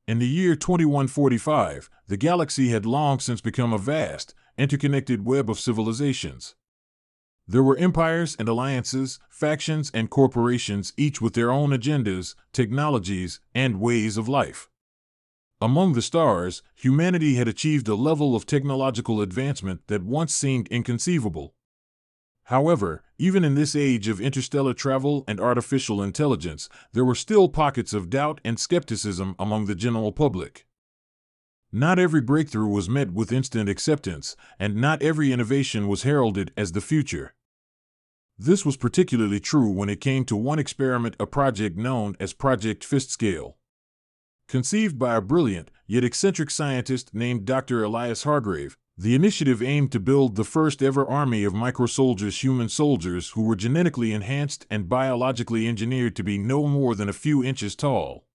In the year 2145, the galaxy had long since become a vast, interconnected web of civilizations. There were empires and alliances, factions and corporations, each with their own agendas, technologies, and ways of life. Among the stars, humanity had achieved a level of technological advancement that once seemed inconceivable. However, even in this age of interstellar travel and artificial intelligence, there were still pockets of doubt and skepticism among the general public. Not every breakthrough was met with instant acceptance, and not every innovation was heralded as the future. This was particularly true when it came to one experiment, a project known as Project Fist-Scale. Conceived by a brilliant, yet eccentric scientist named Dr. Elias Hargrave, the initiative aimed to build the first-ever army of microsoldiers, human soldiers who were genetically enhanced and biologically engineered to be no more than a few inches tall.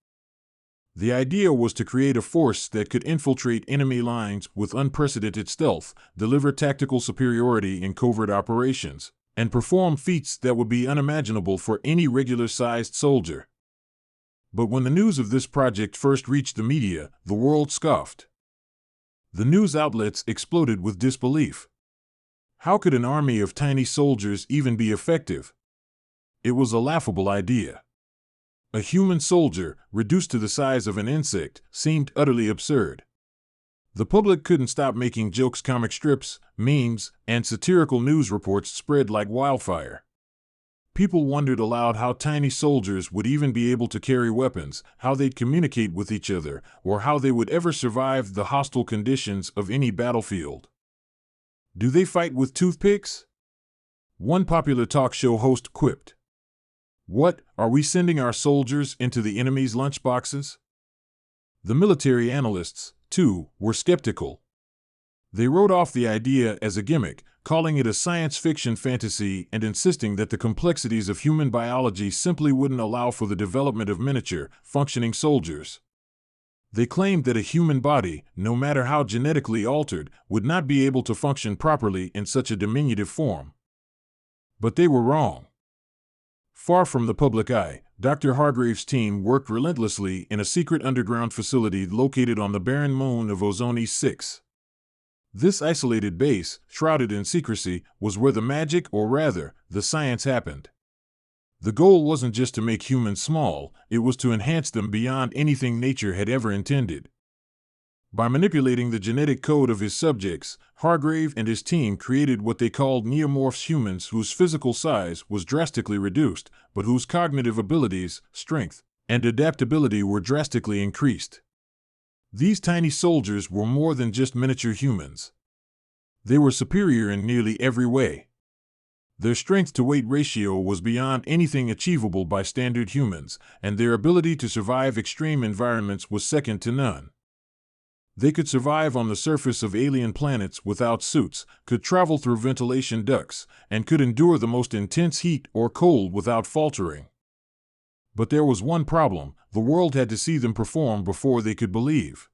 The idea was to create a force that could infiltrate enemy lines with unprecedented stealth, deliver tactical superiority in covert operations, and perform feats that would be unimaginable for any regular-sized soldier. But when the news of this project first reached the media, the world scoffed. The news outlets exploded with disbelief. How could an army of tiny soldiers even be effective? It was a laughable idea. A human soldier, reduced to the size of an insect, seemed utterly absurd. The public couldn't stop making jokes. Comic strips, memes, and satirical news reports spread like wildfire. People wondered aloud how tiny soldiers would even be able to carry weapons, how they'd communicate with each other, or how they would ever survive the hostile conditions of any battlefield. Do they fight with toothpicks? One popular talk show host quipped. What, are we sending our soldiers into the enemy's lunchboxes? The military analysts, too, were skeptical. They wrote off the idea as a gimmick, calling it a science fiction fantasy and insisting that the complexities of human biology simply wouldn't allow for the development of miniature, functioning soldiers. They claimed that a human body, no matter how genetically altered, would not be able to function properly in such a diminutive form. But they were wrong. Far from the public eye, Dr. Hargrave's team worked relentlessly in a secret underground facility located on the barren moon of Ozonis 6. This isolated base, shrouded in secrecy, was where the magic, or rather, the science happened. The goal wasn't just to make humans small, it was to enhance them beyond anything nature had ever intended. By manipulating the genetic code of his subjects, Hargrave and his team created what they called neomorphs, humans whose physical size was drastically reduced, but whose cognitive abilities, strength, and adaptability were drastically increased. These tiny soldiers were more than just miniature humans. They were superior in nearly every way. Their strength-to-weight ratio was beyond anything achievable by standard humans, and their ability to survive extreme environments was second to none. They could survive on the surface of alien planets without suits, could travel through ventilation ducts, and could endure the most intense heat or cold without faltering. But there was one problem: the world had to see them perform before they could believe.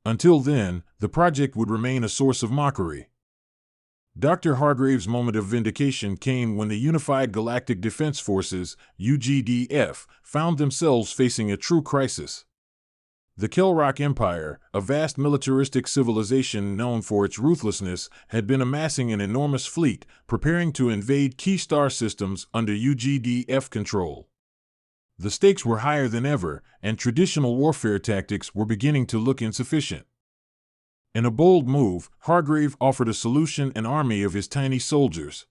Until then, the project would remain a source of mockery. Dr. Hargrave's moment of vindication came when the Unified Galactic Defense Forces, UGDF, found themselves facing a true crisis. The Kelrock Empire, a vast militaristic civilization known for its ruthlessness, had been amassing an enormous fleet, preparing to invade key star systems under UGDF control. The stakes were higher than ever, and traditional warfare tactics were beginning to look insufficient. In a bold move, Hargrave offered a solution: an army of his tiny soldiers.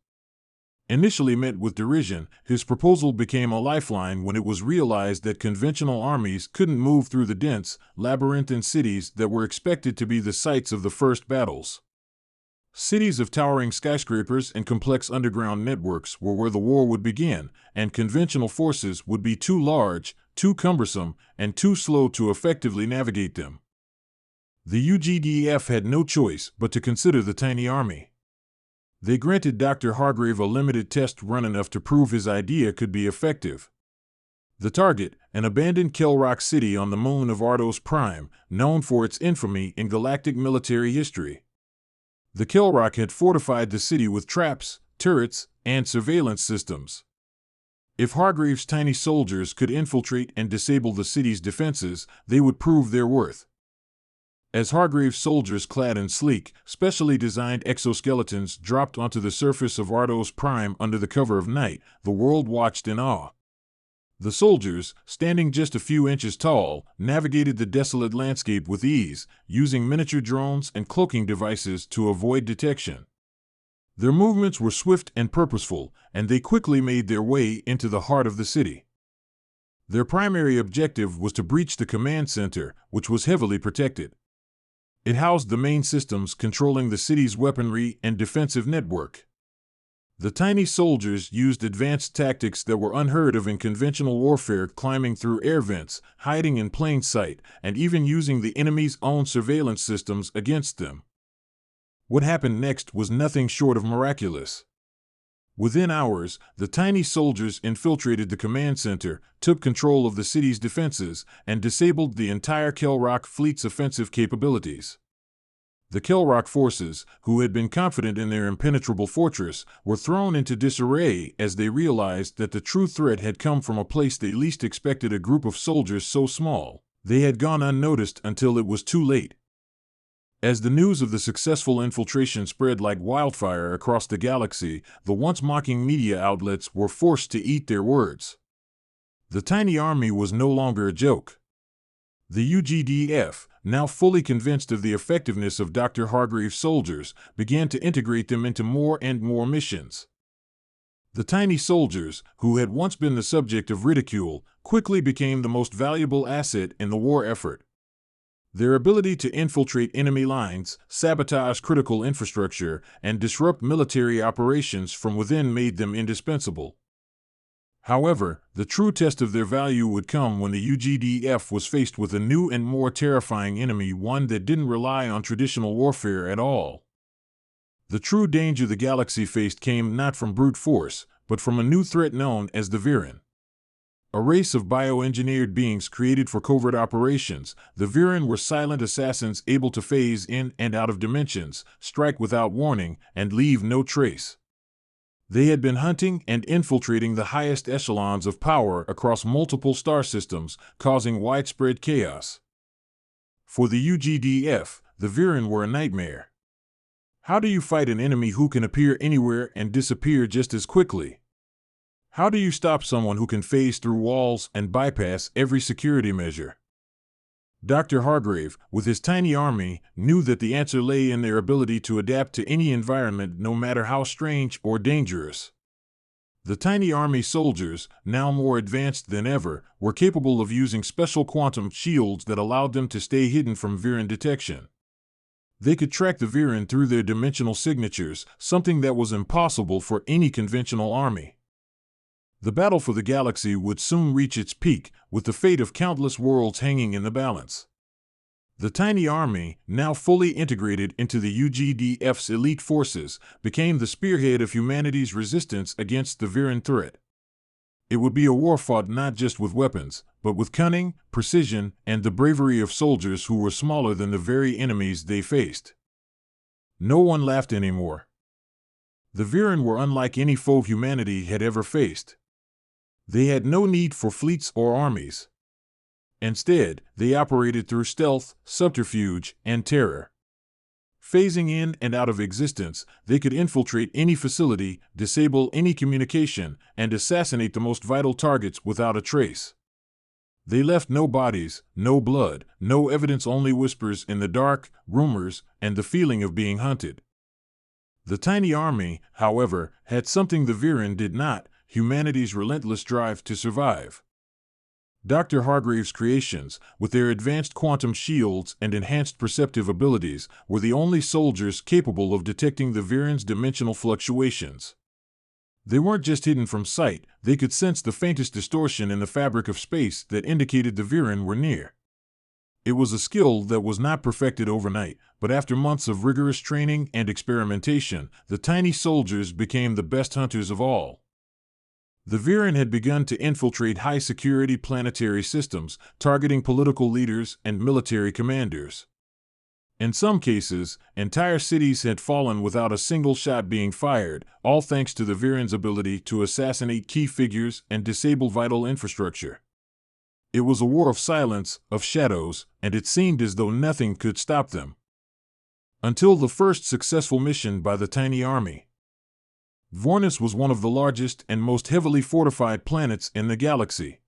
Initially met with derision, his proposal became a lifeline when it was realized that conventional armies couldn't move through the dense, labyrinthine cities that were expected to be the sites of the first battles. Cities of towering skyscrapers and complex underground networks were where the war would begin, and conventional forces would be too large, too cumbersome, and too slow to effectively navigate them. The UGDF had no choice but to consider the tiny army. They granted Dr. Hargrave a limited test run enough to prove his idea could be effective. The target, an abandoned Kelrock city on the moon of Ardos Prime, known for its infamy in galactic military history. The Kelrock had fortified the city with traps, turrets, and surveillance systems. If Hargreaves' tiny soldiers could infiltrate and disable the city's defenses, they would prove their worth. As Hargreaves' soldiers clad in sleek, specially designed exoskeletons dropped onto the surface of Ardos Prime under the cover of night, the world watched in awe. The soldiers, standing just a few inches tall, navigated the desolate landscape with ease, using miniature drones and cloaking devices to avoid detection. Their movements were swift and purposeful, and they quickly made their way into the heart of the city. Their primary objective was to breach the command center, which was heavily protected. It housed the main systems controlling the city's weaponry and defensive network. The tiny soldiers used advanced tactics that were unheard of in conventional warfare, climbing through air vents, hiding in plain sight, and even using the enemy's own surveillance systems against them. What happened next was nothing short of miraculous. Within hours, the tiny soldiers infiltrated the command center, took control of the city's defenses, and disabled the entire Kelrock fleet's offensive capabilities. The Kelrock forces, who had been confident in their impenetrable fortress, were thrown into disarray as they realized that the true threat had come from a place they least expected. A group of soldiers so small, they had gone unnoticed until it was too late. As the news of the successful infiltration spread like wildfire across the galaxy, the once mocking media outlets were forced to eat their words. The tiny army was no longer a joke. The UGDF, now fully convinced of the effectiveness of Dr. Hargreaves' soldiers, began to integrate them into more and more missions. The tiny soldiers, who had once been the subject of ridicule, quickly became the most valuable asset in the war effort. Their ability to infiltrate enemy lines, sabotage critical infrastructure, and disrupt military operations from within made them indispensable. However, the true test of their value would come when the UGDF was faced with a new and more terrifying enemy, one that didn't rely on traditional warfare at all. The true danger the galaxy faced came not from brute force, but from a new threat known as the Viren. A race of bioengineered beings created for covert operations, the Viren were silent assassins able to phase in and out of dimensions, strike without warning, and leave no trace. They had been hunting and infiltrating the highest echelons of power across multiple star systems, causing widespread chaos. For the UGDF, the Viren were a nightmare. How do you fight an enemy who can appear anywhere and disappear just as quickly? How do you stop someone who can phase through walls and bypass every security measure? Dr. Hargrave, with his tiny army, knew that the answer lay in their ability to adapt to any environment, no matter how strange or dangerous. The tiny army soldiers, now more advanced than ever, were capable of using special quantum shields that allowed them to stay hidden from Viren detection. They could track the Viren through their dimensional signatures, something that was impossible for any conventional army. The battle for the galaxy would soon reach its peak, with the fate of countless worlds hanging in the balance. The tiny army, now fully integrated into the UGDF's elite forces, became the spearhead of humanity's resistance against the Viren threat. It would be a war fought not just with weapons, but with cunning, precision, and the bravery of soldiers who were smaller than the very enemies they faced. No one laughed anymore. The Viren were unlike any foe humanity had ever faced. They had no need for fleets or armies. Instead, they operated through stealth, subterfuge, and terror. Phasing in and out of existence, they could infiltrate any facility, disable any communication, and assassinate the most vital targets without a trace. They left no bodies, no blood, no evidence, only whispers in the dark, rumors, and the feeling of being hunted. The tiny army, however, had something the Viren did not: humanity's relentless drive to survive. Dr. Hargreaves' creations, with their advanced quantum shields and enhanced perceptive abilities, were the only soldiers capable of detecting the Viren's dimensional fluctuations. They weren't just hidden from sight, they could sense the faintest distortion in the fabric of space that indicated the Viren were near. It was a skill that was not perfected overnight, but after months of rigorous training and experimentation, the tiny soldiers became the best hunters of all. The Viren had begun to infiltrate high-security planetary systems, targeting political leaders and military commanders. In some cases, entire cities had fallen without a single shot being fired, all thanks to the Viren's ability to assassinate key figures and disable vital infrastructure. It was a war of silence, of shadows, and it seemed as though nothing could stop them. Until the first successful mission by the tiny army. Vornis was one of the largest and most heavily fortified planets in the galaxy.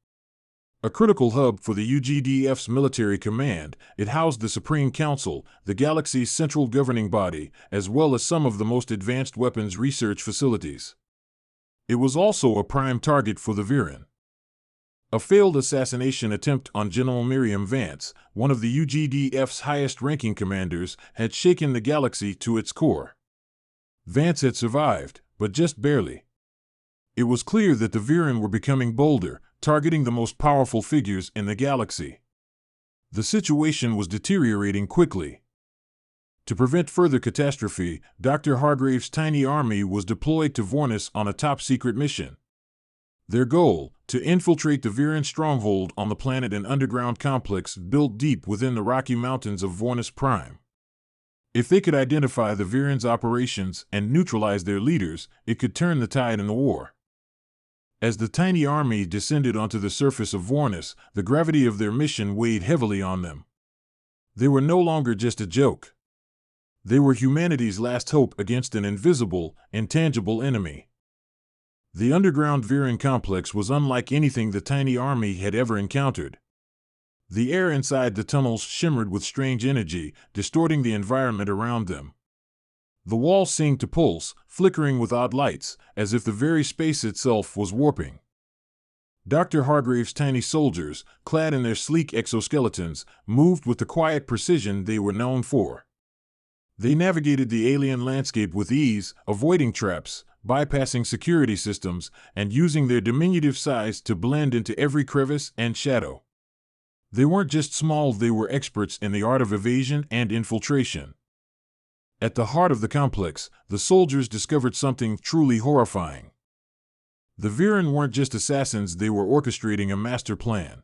A critical hub for the UGDF's military command, it housed the Supreme Council, the galaxy's central governing body, as well as some of the most advanced weapons research facilities. It was also a prime target for the Viren. A failed assassination attempt on General Miriam Vance, one of the UGDF's highest-ranking commanders, had shaken the galaxy to its core. Vance had survived, but just barely. It was clear that the Viren were becoming bolder, targeting the most powerful figures in the galaxy. The situation was deteriorating quickly. To prevent further catastrophe, Dr. Hargrave's tiny army was deployed to Vornis on a top-secret mission. Their goal, to infiltrate the Viren stronghold on the planet, an underground complex built deep within the Rocky Mountains of Vornis Prime. If they could identify the Viren's operations and neutralize their leaders, it could turn the tide in the war. As the tiny army descended onto the surface of Vornis, the gravity of their mission weighed heavily on them. They were no longer just a joke. They were humanity's last hope against an invisible, intangible enemy. The underground Viren complex was unlike anything the tiny army had ever encountered. The air inside the tunnels shimmered with strange energy, distorting the environment around them. The walls seemed to pulse, flickering with odd lights, as if the very space itself was warping. Dr. Hargrave's tiny soldiers, clad in their sleek exoskeletons, moved with the quiet precision they were known for. They navigated the alien landscape with ease, avoiding traps, bypassing security systems, and using their diminutive size to blend into every crevice and shadow. They weren't just small, they were experts in the art of evasion and infiltration. At the heart of the complex, the soldiers discovered something truly horrifying. The Viren weren't just assassins, they were orchestrating a master plan.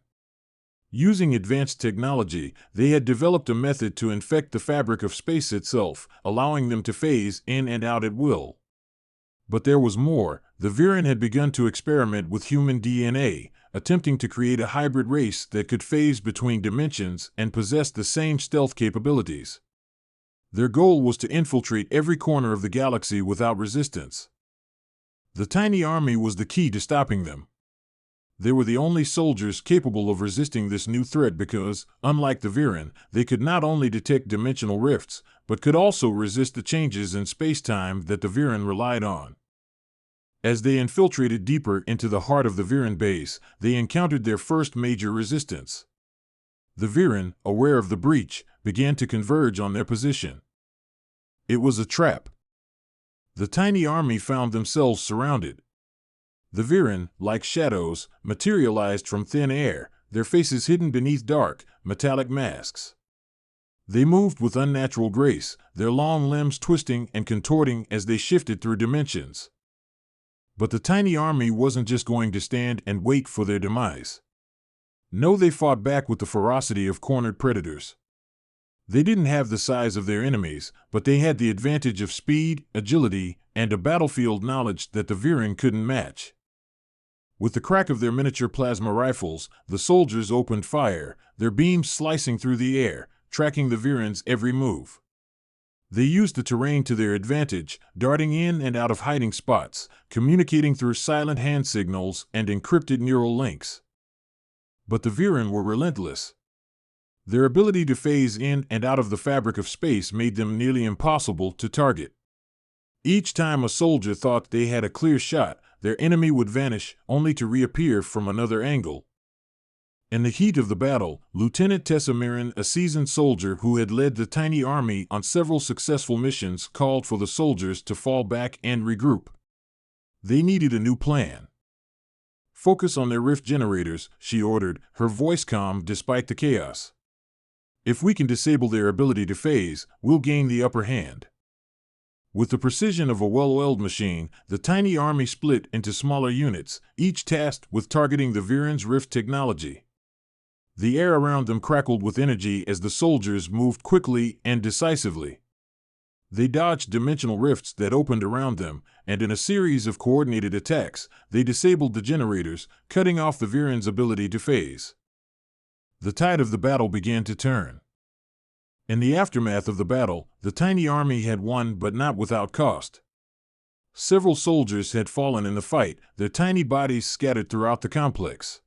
Using advanced technology, they had developed a method to infect the fabric of space itself, allowing them to phase in and out at will. But there was more. The Viren had begun to experiment with human DNA, attempting to create a hybrid race that could phase between dimensions and possess the same stealth capabilities. Their goal was to infiltrate every corner of the galaxy without resistance. The tiny army was the key to stopping them. They were the only soldiers capable of resisting this new threat because, unlike the Viren, they could not only detect dimensional rifts, but could also resist the changes in space-time that the Viren relied on. As they infiltrated deeper into the heart of the Viren base, they encountered their first major resistance. The Viren, aware of the breach, began to converge on their position. It was a trap. The tiny army found themselves surrounded. The Viren, like shadows, materialized from thin air, their faces hidden beneath dark, metallic masks. They moved with unnatural grace, their long limbs twisting and contorting as they shifted through dimensions. But the tiny army wasn't just going to stand and wait for their demise. No, they fought back with the ferocity of cornered predators. They didn't have the size of their enemies, but they had the advantage of speed, agility, and a battlefield knowledge that the Viren couldn't match. With the crack of their miniature plasma rifles, the soldiers opened fire, their beams slicing through the air, tracking the Viren's every move. They used the terrain to their advantage, darting in and out of hiding spots, communicating through silent hand signals and encrypted neural links. But the Viren were relentless. Their ability to phase in and out of the fabric of space made them nearly impossible to target. Each time a soldier thought they had a clear shot, their enemy would vanish, only to reappear from another angle. In the heat of the battle, Lieutenant Tessa Mirren, a seasoned soldier who had led the tiny army on several successful missions, called for the soldiers to fall back and regroup. They needed a new plan. Focus on their rift generators, she ordered, her voice calm despite the chaos. If we can disable their ability to phase, we'll gain the upper hand. With the precision of a well-oiled machine, the tiny army split into smaller units, each tasked with targeting the Viren's rift technology. The air around them crackled with energy as the soldiers moved quickly and decisively. They dodged dimensional rifts that opened around them, and in a series of coordinated attacks, they disabled the generators, cutting off the Viren's ability to phase. The tide of the battle began to turn. In the aftermath of the battle, the tiny army had won, but not without cost. Several soldiers had fallen in the fight, their tiny bodies scattered throughout the complex.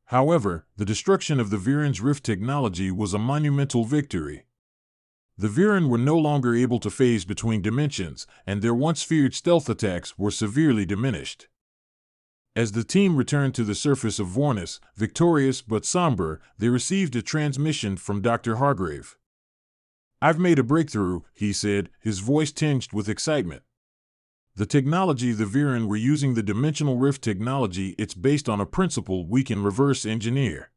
However, the destruction of the Viren's rift technology was a monumental victory. The Viren were no longer able to phase between dimensions, and their once feared stealth attacks were severely diminished. As the team returned to the surface of Vornis, victorious but somber, they received a transmission from Dr. Hargrave. "I've made a breakthrough," he said, his voice tinged with excitement. "The technology the Viren were using, the dimensional rift technology, it's based on a principle we can reverse engineer.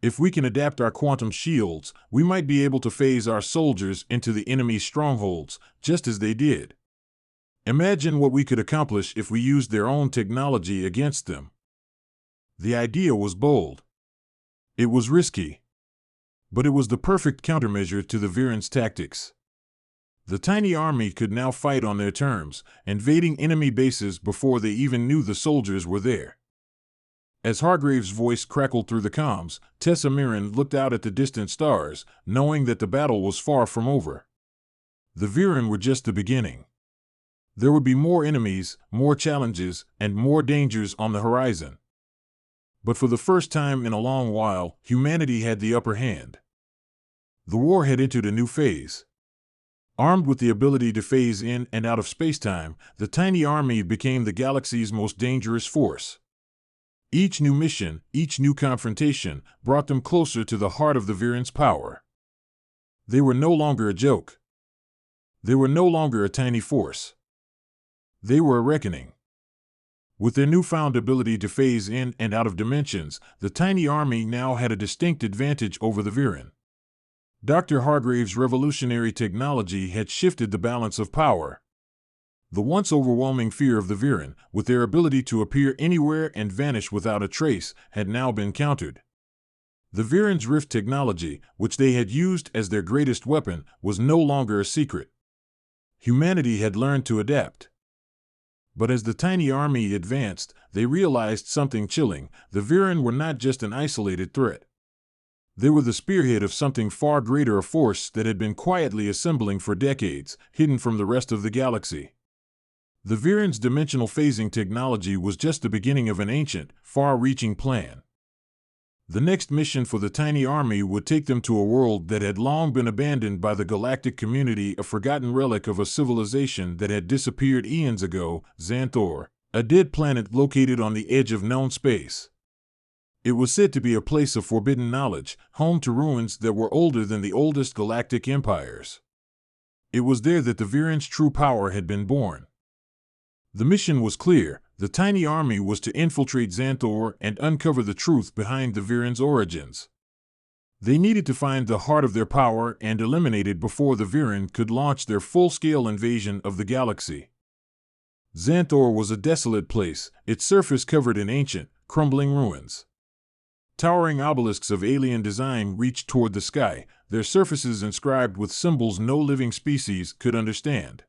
If we can adapt our quantum shields, we might be able to phase our soldiers into the enemy's strongholds, just as they did. Imagine what we could accomplish if we used their own technology against them." The idea was bold. It was risky. But it was the perfect countermeasure to the Viren's tactics. The tiny army could now fight on their terms, invading enemy bases before they even knew the soldiers were there. As Hargrave's voice crackled through the comms, Tessa Mirren looked out at the distant stars, knowing that the battle was far from over. The Viren were just the beginning. There would be more enemies, more challenges, and more dangers on the horizon. But for the first time in a long while, humanity had the upper hand. The war had entered a new phase. Armed with the ability to phase in and out of space-time, the tiny army became the galaxy's most dangerous force. Each new mission, each new confrontation, brought them closer to the heart of the Viren's power. They were no longer a joke. They were no longer a tiny force. They were a reckoning. With their newfound ability to phase in and out of dimensions, the tiny army now had a distinct advantage over the Viren. Dr. Hargrave's revolutionary technology had shifted the balance of power. The once overwhelming fear of the Viren, with their ability to appear anywhere and vanish without a trace, had now been countered. The Viren's rift technology, which they had used as their greatest weapon, was no longer a secret. Humanity had learned to adapt. But as the tiny army advanced, they realized something chilling. The Viren were not just an isolated threat. They were the spearhead of something far greater, a force that had been quietly assembling for decades, hidden from the rest of the galaxy. The Viren's dimensional phasing technology was just the beginning of an ancient, far-reaching plan. The next mission for the tiny army would take them to a world that had long been abandoned by the galactic community, a forgotten relic of a civilization that had disappeared eons ago, Xanthor, a dead planet located on the edge of known space. It was said to be a place of forbidden knowledge, home to ruins that were older than the oldest galactic empires. It was there that the Viren's true power had been born. The mission was clear. The tiny army was to infiltrate Xanthor and uncover the truth behind the Viren's origins. They needed to find the heart of their power and eliminate it before the Viren could launch their full-scale invasion of the galaxy. Xanthor was a desolate place, its surface covered in ancient, crumbling ruins. Towering obelisks of alien design reached toward the sky, their surfaces inscribed with symbols no living species could understand.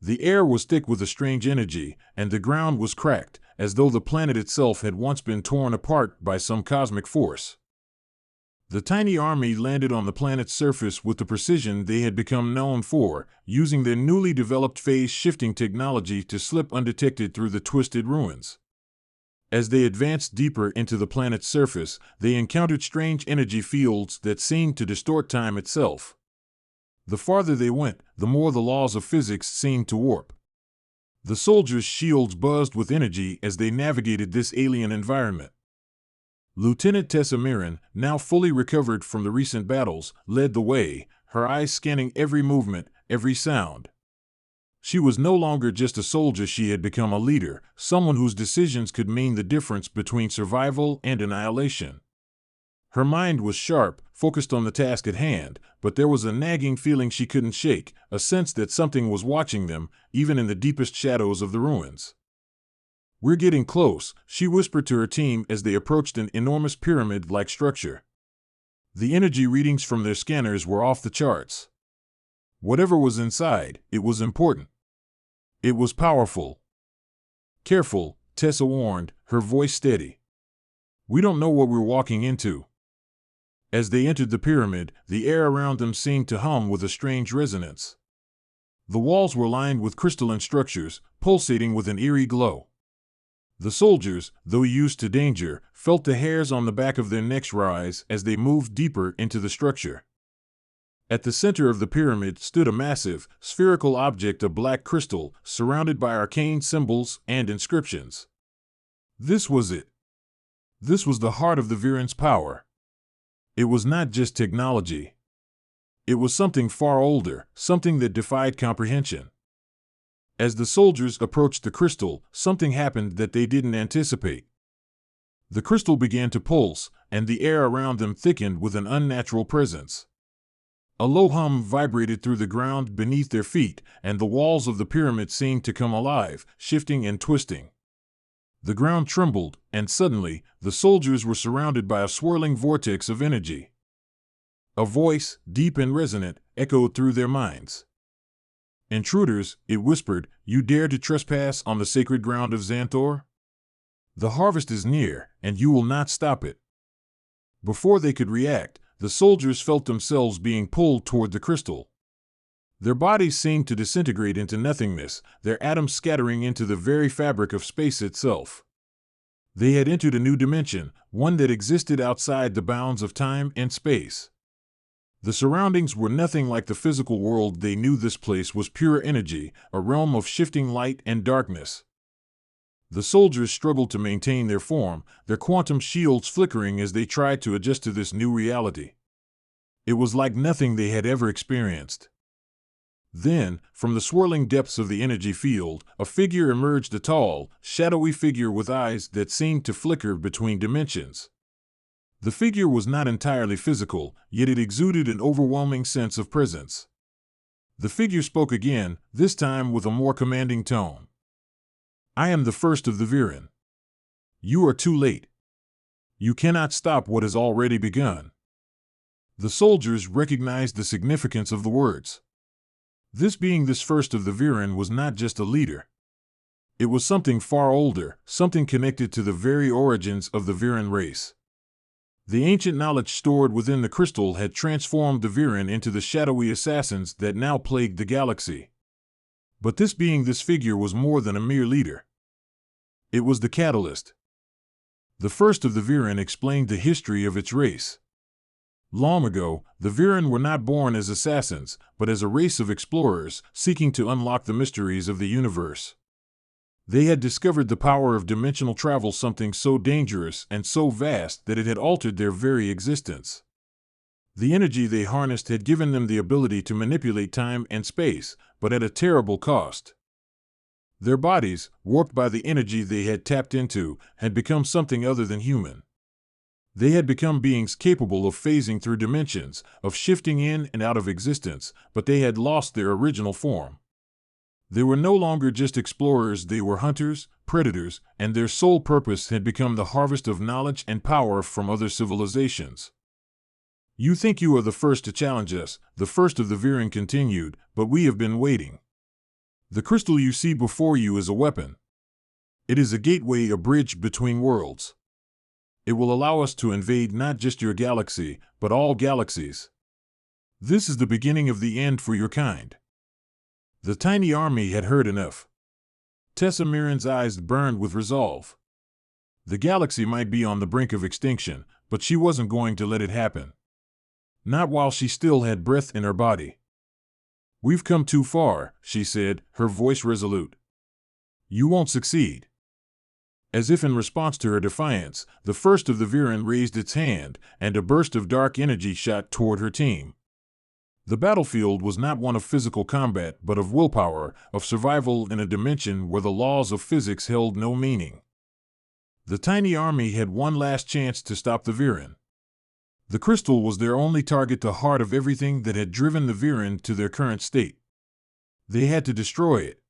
The air was thick with a strange energy, and the ground was cracked, as though the planet itself had once been torn apart by some cosmic force. The tiny army landed on the planet's surface with the precision they had become known for, using their newly developed phase-shifting technology to slip undetected through the twisted ruins. As they advanced deeper into the planet's surface, they encountered strange energy fields that seemed to distort time itself. The farther they went, the more the laws of physics seemed to warp. The soldiers' shields buzzed with energy as they navigated this alien environment. Lieutenant Tessa Mirren, now fully recovered from the recent battles, led the way, her eyes scanning every movement, every sound. She was no longer just a soldier, she had become a leader, someone whose decisions could mean the difference between survival and annihilation. Her mind was sharp, focused on the task at hand, but there was a nagging feeling she couldn't shake, a sense that something was watching them, even in the deepest shadows of the ruins. "We're getting close," she whispered to her team as they approached an enormous pyramid-like structure. The energy readings from their scanners were off the charts. Whatever was inside, it was important. It was powerful. "Careful," Tessa warned, her voice steady. "We don't know what we're walking into." As they entered the pyramid, the air around them seemed to hum with a strange resonance. The walls were lined with crystalline structures, pulsating with an eerie glow. The soldiers, though used to danger, felt the hairs on the back of their necks rise as they moved deeper into the structure. At the center of the pyramid stood a massive, spherical object of black crystal, surrounded by arcane symbols and inscriptions. This was it. This was the heart of the Viren's power. It was not just technology. It was something far older, something that defied comprehension. As the soldiers approached the crystal, something happened that they didn't anticipate. The crystal began to pulse, and the air around them thickened with an unnatural presence. A low hum vibrated through the ground beneath their feet, and the walls of the pyramid seemed to come alive, shifting and twisting. The ground trembled, and suddenly, the soldiers were surrounded by a swirling vortex of energy. A voice, deep and resonant, echoed through their minds. "Intruders," it whispered, "you dare to trespass on the sacred ground of Xanthor? The harvest is near, and you will not stop it." Before they could react, the soldiers felt themselves being pulled toward the crystal. Their bodies seemed to disintegrate into nothingness, their atoms scattering into the very fabric of space itself. They had entered a new dimension, one that existed outside the bounds of time and space. The surroundings were nothing like the physical world they knew. This place was pure energy, a realm of shifting light and darkness. The soldiers struggled to maintain their form, their quantum shields flickering as they tried to adjust to this new reality. It was like nothing they had ever experienced. Then, from the swirling depths of the energy field, a figure emerged, a tall, shadowy figure with eyes that seemed to flicker between dimensions. The figure was not entirely physical, yet it exuded an overwhelming sense of presence. The figure spoke again, this time with a more commanding tone. "I am the first of the Viren. You are too late. You cannot stop what has already begun." The soldiers recognized the significance of the words. This first of the Viren was not just a leader. It was something far older, something connected to the very origins of the Viren race. The ancient knowledge stored within the crystal had transformed the Viren into the shadowy assassins that now plagued the galaxy. But this figure was more than a mere leader. It was the catalyst. The first of the Viren explained the history of its race. Long ago, the Viren were not born as assassins, but as a race of explorers seeking to unlock the mysteries of the universe. They had discovered the power of dimensional travel, something so dangerous and so vast that it had altered their very existence. The energy they harnessed had given them the ability to manipulate time and space, but at a terrible cost. Their bodies, warped by the energy they had tapped into, had become something other than human. They had become beings capable of phasing through dimensions, of shifting in and out of existence, but they had lost their original form. They were no longer just explorers, they were hunters, predators, and their sole purpose had become the harvest of knowledge and power from other civilizations. "You think you are the first to challenge us," the first of the Viren continued, "but we have been waiting. The crystal you see before you is a weapon. It is a gateway, a bridge between worlds. It will allow us to invade not just your galaxy, but all galaxies. This is the beginning of the end for your kind." The tiny army had heard enough. Tessa Mirren's eyes burned with resolve. The galaxy might be on the brink of extinction, but she wasn't going to let it happen. Not while she still had breath in her body. "We've come too far," she said, her voice resolute. "You won't succeed." As if in response to her defiance, the first of the Viren raised its hand, and a burst of dark energy shot toward her team. The battlefield was not one of physical combat, but of willpower, of survival in a dimension where the laws of physics held no meaning. The tiny army had one last chance to stop the Viren. The crystal was their only target, the heart of everything that had driven the Viren to their current state. They had to destroy it.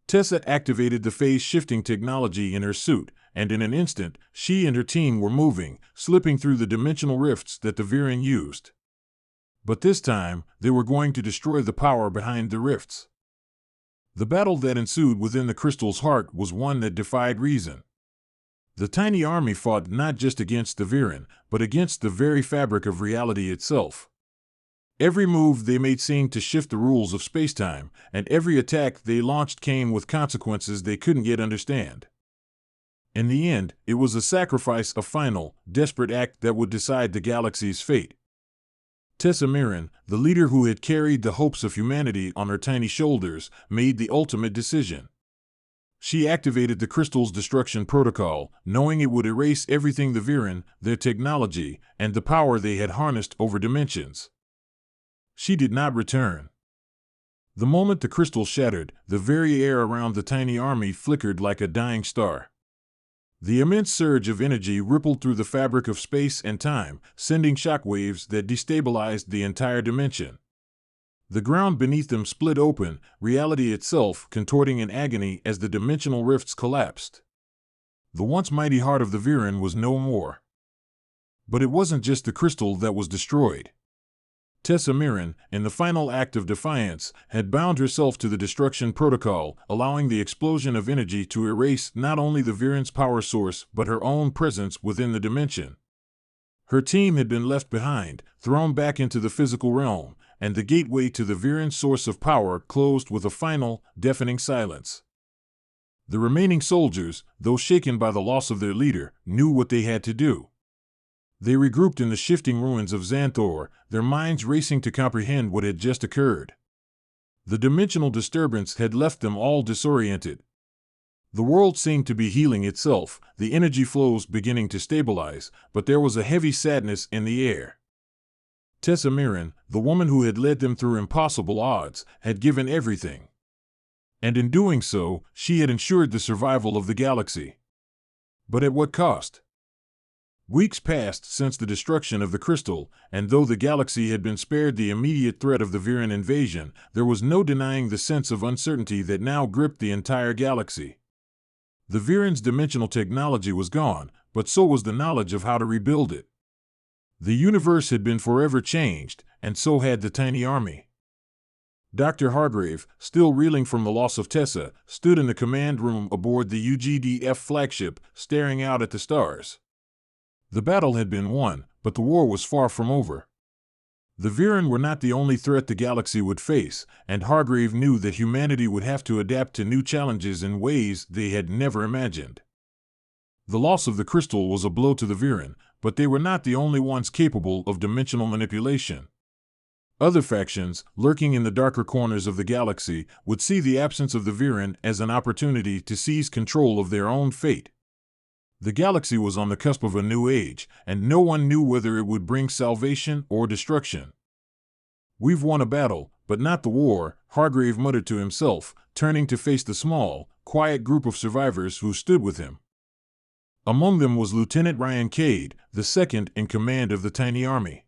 Tessa activated the phase-shifting technology in her suit, and in an instant, she and her team were moving, slipping through the dimensional rifts that the Viren used. But this time, they were going to destroy the power behind the rifts. The battle that ensued within the crystal's heart was one that defied reason. The tiny army fought not just against the Viren, but against the very fabric of reality itself. Every move they made seemed to shift the rules of spacetime, and every attack they launched came with consequences they couldn't yet understand. In the end, it was a sacrifice, a final, desperate act that would decide the galaxy's fate. Tessa Miran, the leader who had carried the hopes of humanity on her tiny shoulders, made the ultimate decision. She activated the crystal's destruction protocol, knowing it would erase everything the Viren, their technology, and the power they had harnessed over dimensions. She did not return. The moment the crystal shattered, the very air around the tiny army flickered like a dying star. The immense surge of energy rippled through the fabric of space and time, sending shockwaves that destabilized the entire dimension. The ground beneath them split open, reality itself contorting in agony as the dimensional rifts collapsed. The once mighty heart of the Viren was no more. But it wasn't just the crystal that was destroyed. Tessa Miran, in the final act of defiance, had bound herself to the destruction protocol, allowing the explosion of energy to erase not only the Viren's power source but her own presence within the dimension. Her team had been left behind, thrown back into the physical realm, and the gateway to the Viren's source of power closed with a final, deafening silence. The remaining soldiers, though shaken by the loss of their leader, knew what they had to do. They regrouped in the shifting ruins of Xanthor, their minds racing to comprehend what had just occurred. The dimensional disturbance had left them all disoriented. The world seemed to be healing itself, the energy flows beginning to stabilize, but there was a heavy sadness in the air. Tessa Miran, the woman who had led them through impossible odds, had given everything. And in doing so, she had ensured the survival of the galaxy. But at what cost? Weeks passed since the destruction of the crystal, and though the galaxy had been spared the immediate threat of the Viren invasion, there was no denying the sense of uncertainty that now gripped the entire galaxy. The Viren's dimensional technology was gone, but so was the knowledge of how to rebuild it. The universe had been forever changed, and so had the tiny army. Dr. Hargrave, still reeling from the loss of Tessa, stood in the command room aboard the UGDF flagship, staring out at the stars. The battle had been won, but the war was far from over. The Viren were not the only threat the galaxy would face, and Hargrave knew that humanity would have to adapt to new challenges in ways they had never imagined. The loss of the crystal was a blow to the Viren, but they were not the only ones capable of dimensional manipulation. Other factions, lurking in the darker corners of the galaxy, would see the absence of the Viren as an opportunity to seize control of their own fate. The galaxy was on the cusp of a new age, and no one knew whether it would bring salvation or destruction. "We've won a battle, but not the war," Hargrave muttered to himself, turning to face the small, quiet group of survivors who stood with him. Among them was Lieutenant Ryan Cade, the second in command of the tiny army.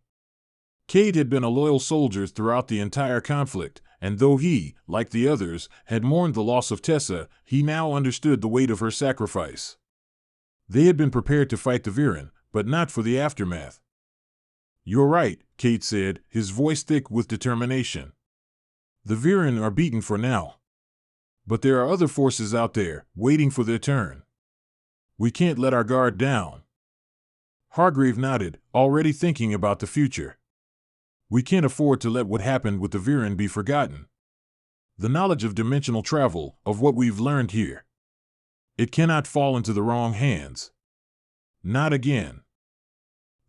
Cade had been a loyal soldier throughout the entire conflict, and though he, like the others, had mourned the loss of Tessa, he now understood the weight of her sacrifice. They had been prepared to fight the Viren, but not for the aftermath. "You're right," Cade said, his voice thick with determination. "The Viren are beaten for now. But there are other forces out there, waiting for their turn. We can't let our guard down." Hargrave nodded, already thinking about the future. "We can't afford to let what happened with the Viren be forgotten. The knowledge of dimensional travel, of what we've learned here. It cannot fall into the wrong hands. Not again."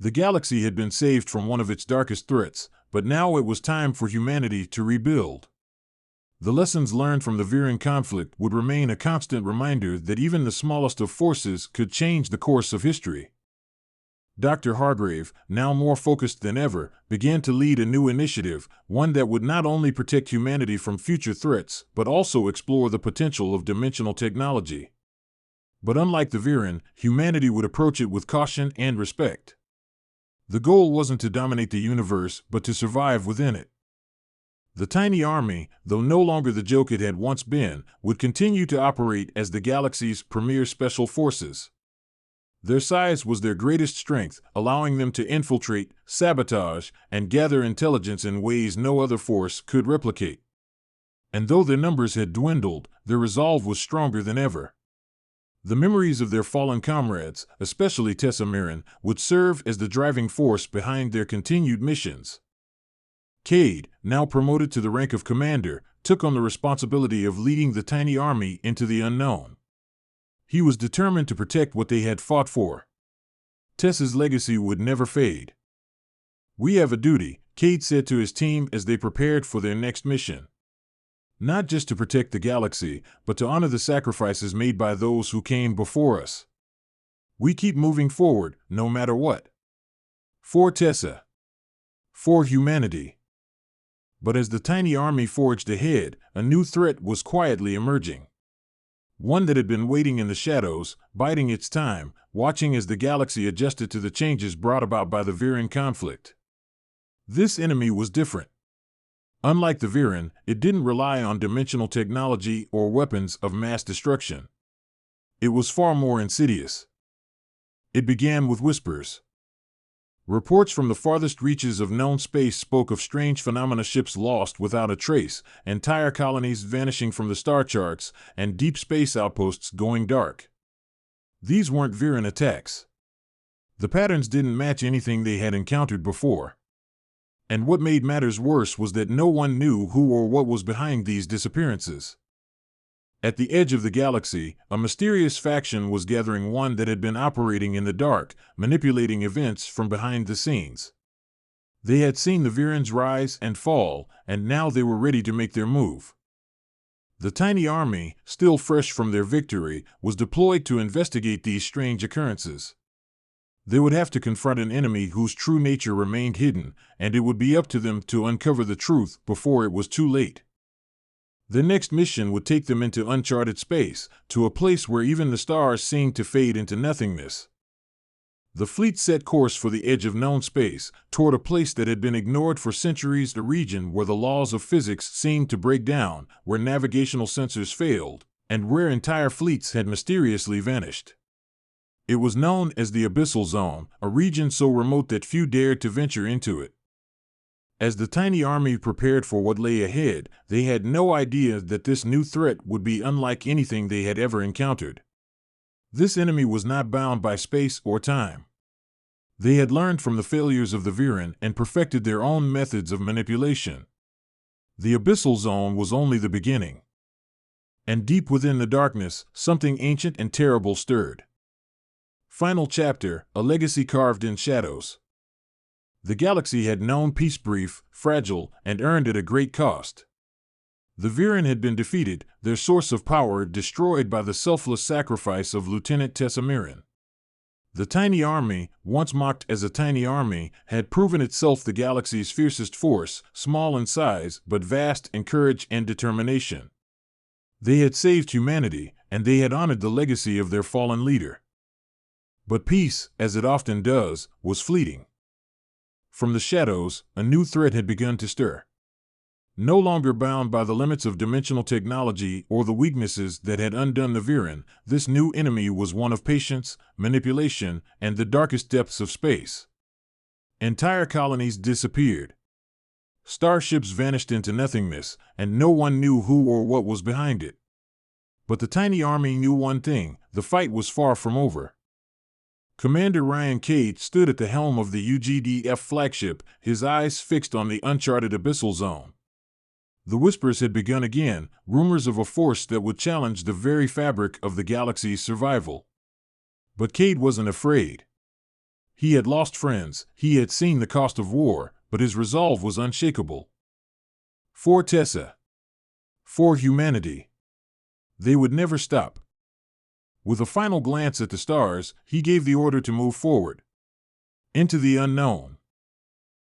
The galaxy had been saved from one of its darkest threats, but now it was time for humanity to rebuild. The lessons learned from the Viren conflict would remain a constant reminder that even the smallest of forces could change the course of history. Dr. Hargrave, now more focused than ever, began to lead a new initiative, one that would not only protect humanity from future threats, but also explore the potential of dimensional technology. But unlike the Viren, humanity would approach it with caution and respect. The goal wasn't to dominate the universe, but to survive within it. The tiny army, though no longer the joke it had once been, would continue to operate as the galaxy's premier special forces. Their size was their greatest strength, allowing them to infiltrate, sabotage, and gather intelligence in ways no other force could replicate. And though their numbers had dwindled, their resolve was stronger than ever. The memories of their fallen comrades, especially Tessa Mirren, would serve as the driving force behind their continued missions. Cade, now promoted to the rank of commander, took on the responsibility of leading the tiny army into the unknown. He was determined to protect what they had fought for. Tessa's legacy would never fade. "We have a duty," Cade said to his team as they prepared for their next mission. "Not just to protect the galaxy, but to honor the sacrifices made by those who came before us. We keep moving forward, no matter what. For Tessa. For humanity." But as the tiny army forged ahead, a new threat was quietly emerging. One that had been waiting in the shadows, biding its time, watching as the galaxy adjusted to the changes brought about by the Viren conflict. This enemy was different. Unlike the Viren, it didn't rely on dimensional technology or weapons of mass destruction. It was far more insidious. It began with whispers. Reports from the farthest reaches of known space spoke of strange phenomena, ships lost without a trace, entire colonies vanishing from the star charts, and deep space outposts going dark. These weren't Viren attacks. The patterns didn't match anything they had encountered before. And what made matters worse was that no one knew who or what was behind these disappearances. At the edge of the galaxy, a mysterious faction was gathering, one that had been operating in the dark, manipulating events from behind the scenes. They had seen the Virens rise and fall, and now they were ready to make their move. The tiny army, still fresh from their victory, was deployed to investigate these strange occurrences. They would have to confront an enemy whose true nature remained hidden, and it would be up to them to uncover the truth before it was too late. The next mission would take them into uncharted space, to a place where even the stars seemed to fade into nothingness. The fleet set course for the edge of known space, toward a place that had been ignored for centuries, a region where the laws of physics seemed to break down, where navigational sensors failed, and where entire fleets had mysteriously vanished. It was known as the Abyssal Zone, a region so remote that few dared to venture into it. As the tiny army prepared for what lay ahead, they had no idea that this new threat would be unlike anything they had ever encountered. This enemy was not bound by space or time. They had learned from the failures of the Viren and perfected their own methods of manipulation. The Abyssal Zone was only the beginning. And deep within the darkness, something ancient and terrible stirred. Final chapter, a legacy carved in shadows. The galaxy had known peace, brief, fragile, and earned at a great cost. The Viren had been defeated, their source of power destroyed by the selfless sacrifice of Lieutenant Tessa Mirren. The tiny army, once mocked as a tiny army, had proven itself the galaxy's fiercest force, small in size but vast in courage and determination. They had saved humanity, and they had honored the legacy of their fallen leader. But peace, as it often does, was fleeting. From the shadows, a new threat had begun to stir. No longer bound by the limits of dimensional technology or the weaknesses that had undone the Viren, this new enemy was one of patience, manipulation, and the darkest depths of space. Entire colonies disappeared. Starships vanished into nothingness, and no one knew who or what was behind it. But the tiny army knew one thing: the fight was far from over. Commander Ryan Cade stood at the helm of the UGDF flagship, his eyes fixed on the uncharted Abyssal Zone. The whispers had begun again, rumors of a force that would challenge the very fabric of the galaxy's survival. But Cade wasn't afraid. He had lost friends, he had seen the cost of war, but his resolve was unshakable. For Tessa. For humanity. They would never stop. With a final glance at the stars, he gave the order to move forward. Into the unknown.